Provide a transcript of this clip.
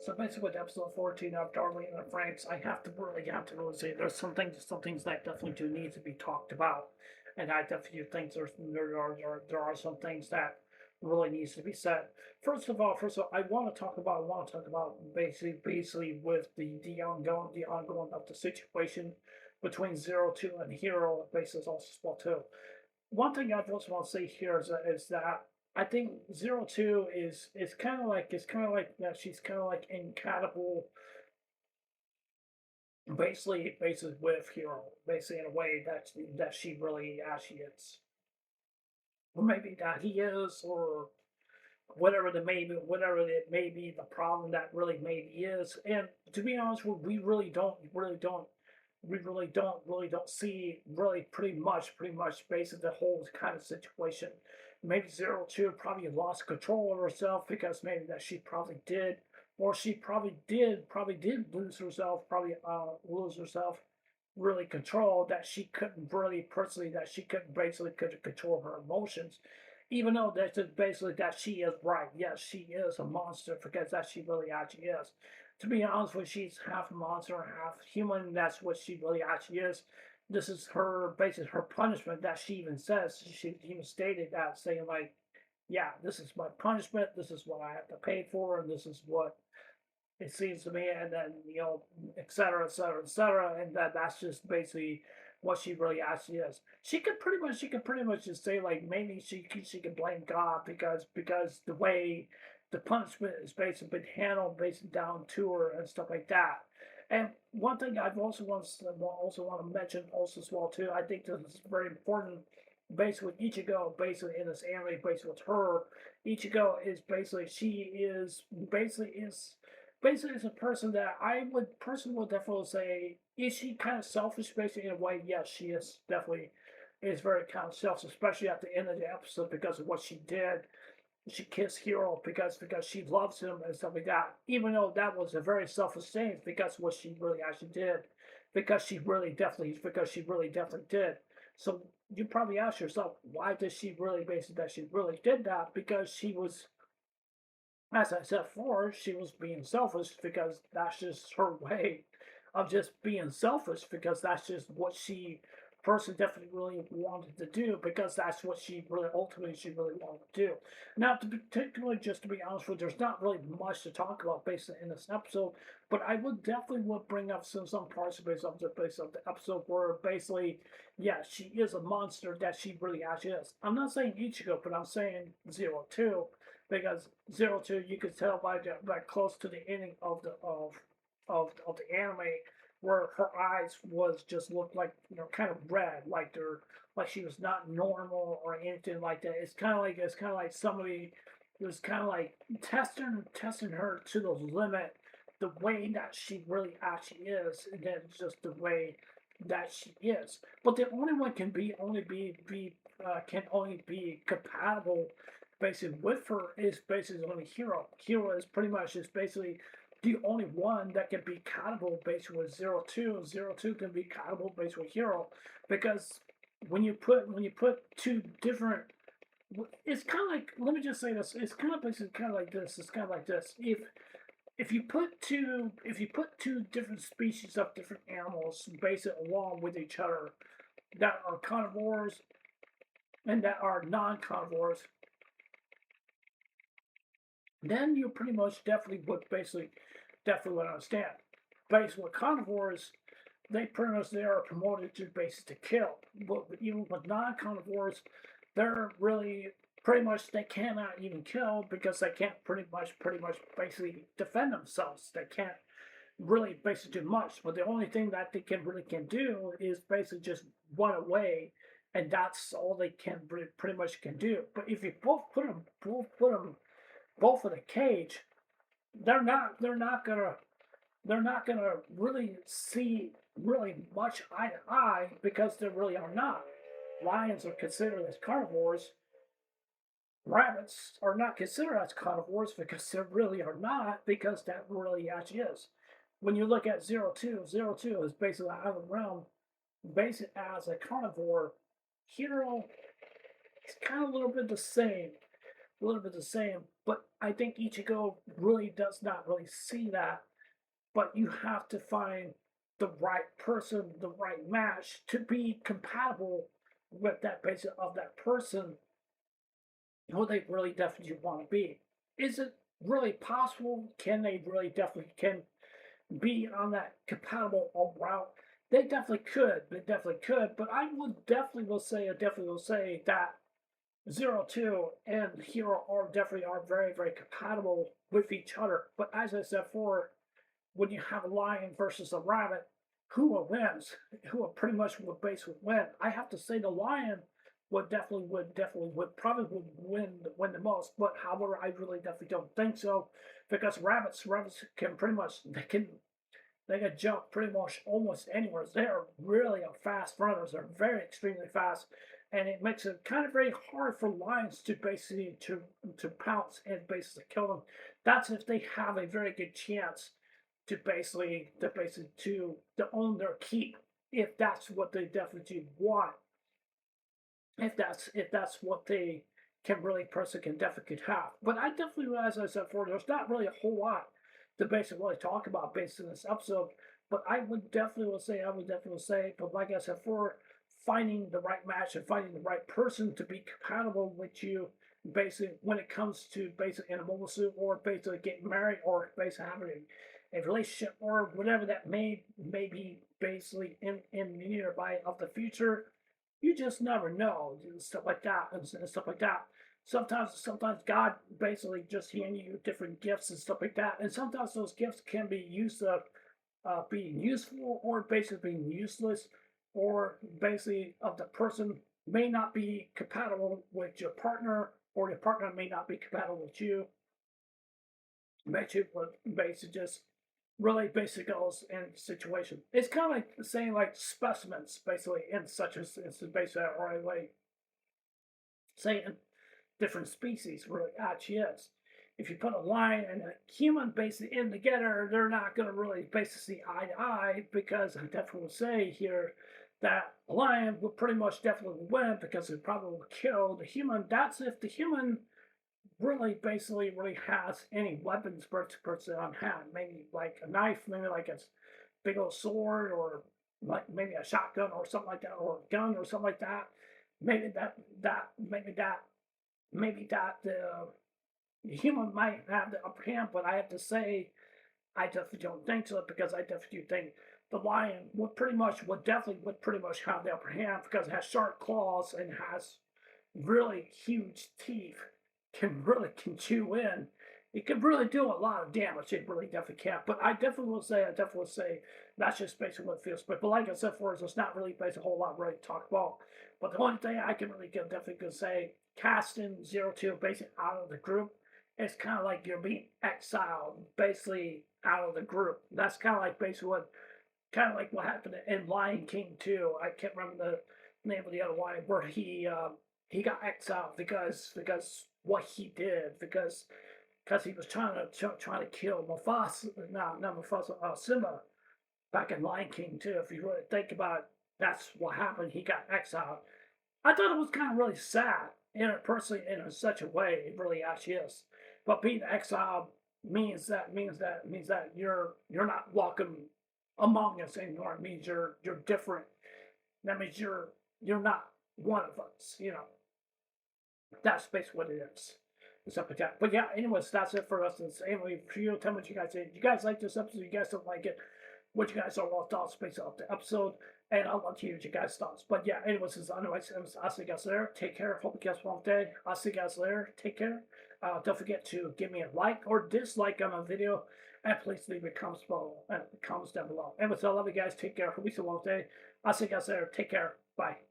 So basically, with episode 14 of Darlene and Franks, I have to really say there's some things that definitely do need to be talked about, and I definitely think there are some things that really needs to be said. First of all, I want to talk about basically with the ongoing of the situation between Zero Two and Hero, basically also as well too. One thing I just want to say here is that I think Zero Two is kind of like that she's kind of like incompatible basically with Hero basically in a way that she really actually is, or maybe that he is, or whatever it may be the problem that really maybe is. And to be honest, we really don't see really pretty much basically the whole kind of situation. Maybe Zero Two probably lost control of herself because maybe that she probably did, or she probably did lose herself really control, that she couldn't really personally that she couldn't basically couldn't control her emotions, even though that's just basically that she is right. Yes, she is a monster because that she really actually is. To be honest with you, she's half monster, half human. That's what she really actually is. This is her basically her punishment that she even says. She even stated that, saying like, "Yeah, this is my punishment. This is what I have to pay for, and this is what it seems to me," and then et cetera, et cetera, et cetera, and that's just basically what she really actually is. She could pretty much just say like maybe she could blame God because the way the punishment is basically been handled basically down to her and stuff like that. And one thing I also want to mention also as well too. I think this is very important. Basically, Ichigo, basically in this anime, basically with her, Ichigo is basically she is basically is a person that I would personally would definitely say, is she kind of selfish basically in a way? Yes, she is definitely is very kind of selfish, especially at the end of the episode because of what she did. She kissed Hero because she loves him and stuff like that. Even though that was a very selfish thing, because of what she really actually did, because she really definitely did. So you probably ask yourself, why did she really basically that she really did that? Because she was, as I said before, she was being selfish because that's just her way of just being selfish because that's just what she person definitely really wanted to do because that's what she really wanted to do. Now, to particularly just to be honest with you, there's not really much to talk about based in this episode, but I would definitely would bring up some parts based of the episode where basically, yeah, she is a monster that she really actually is. I'm not saying Ichigo, but I'm saying Zero Two because Zero Two, you could tell by close to the ending of the anime where her eyes was just looked like kind of red, like she was not normal or anything like that. It's kind of like somebody was kind of like testing her to the limit, the way that she really actually is, and then just the way that she is. But the only one can only be compatible basically with her is basically only Hero. Hero is pretty much is basically the only one that can be compatible basically with Zero Two. Zero Two can be compatible basically with Hero because when you put two different, it's kind of like, let me just say this. It's kind of basically kind of like this. It's kind of like this. If you put two different species of different animals basically along with each other that are carnivores and that are non-carnivores, then you pretty much definitely would basically definitely would understand. Basically, with carnivores, they pretty much they are promoted to basically to kill. But even with non-carnivores, they're really pretty much they cannot even kill because they can't pretty much basically defend themselves. They can't really basically do much. But the only thing that they can do is basically just run away, and that's all they can pretty much can do. But if you both in a cage, they're not gonna really see really much eye to eye because they really are not. Lions are considered as carnivores. Rabbits are not considered as carnivores because they really are not, because that really actually is. When you look at Zero Two, Zero Two is basically out of the realm, based as a carnivore. Hero is kind of a little bit the same. a little bit the same. But I think Ichigo really does not really see that. But you have to find the right person, the right match to be compatible with that basic of that person who they really definitely want to be. Is it really possible? Can they really definitely can be on that compatible route? They definitely could. They definitely could. But I would definitely will say, I definitely will say that Zero Two and Hero are definitely are very, very compatible with each other. But as I said before, when you have a lion versus a rabbit, who wins? Who pretty much would basically win? I have to say the lion would probably would win the most. But however, I really definitely don't think so because rabbits can pretty much they can jump pretty much almost anywhere. They're really a fast runners. They're very extremely fast, and it makes it kind of very hard for lions to basically to pounce and basically kill them. That's if they have a very good chance to own their keep. If that's what they definitely want, if that's what they can really person can definitely have. But I definitely, as I said before, there's not really a whole lot to basically really talk about based in this episode. But I would definitely say, but like I said, for finding the right match and finding the right person to be compatible with you, basically when it comes to basically in a mobile suit or basically getting married or basically having a relationship or whatever that may be basically in the nearby of the future, you just never know and stuff like that and stuff like that. Sometimes God basically just hand you different gifts and stuff like that, and sometimes those gifts can be used to being useful or basically being useless, or basically of the person may not be compatible with your partner, or your partner may not be compatible with you. Basically just really basic goals and situation. It's kind of like saying like specimens, basically in such as basically or like saying different species really actually is. If you put a lion and a human basically in together, they're not going to really basically see eye to eye because I definitely will say here that a lion will pretty much definitely win because it probably will kill the human. That's if the human really basically really has any weapons per person on hand. Maybe like a knife, maybe like a big old sword, or like maybe a shotgun or something like that, or a gun or something like that. Maybe that the human might have the upper hand, but I have to say I definitely don't think so because I definitely think the lion would pretty much have the upper hand because it has sharp claws and has really huge teeth, can chew in. It can really do a lot of damage. It really definitely can. But I definitely will say that's just basically what it feels. But like I said for us, it's not really based a whole lot really to talk about. But the only thing I can really definitely say, casting Zero Two basically out of the group, it's kind of like you're being exiled basically out of the group. That's kind of like what happened in Lion King 2. I can't remember the name of the other one where he got exiled because what he did because he was trying to kill Mufasa, no, not Mufasa, Simba back in Lion King 2. If you really think about it, that's what happened. He got exiled. I thought it was kind of really sad, personally, in such a way. It really actually is. But being exiled means that you're not welcome among us anymore. It means you're different. That means you're not one of us. That's basically what it is. And stuff like that. But yeah, anyways, that's it for us. Anyway, for you, tell me what you guys think. You guys like this episode? You guys don't like it? What you guys are all thoughts based off the episode? And I'd love to hear what you guys' thoughts. But yeah, anyways, I'll see you guys later. Take care. Hope you guys have a long day. I'll see you guys later. Take care. Don't forget to give me a like or dislike on my video. And please leave your comments below, comments down below. Anyways, I love you guys. Take care. Hope you have a long day. I'll see you guys later. Take care. Bye.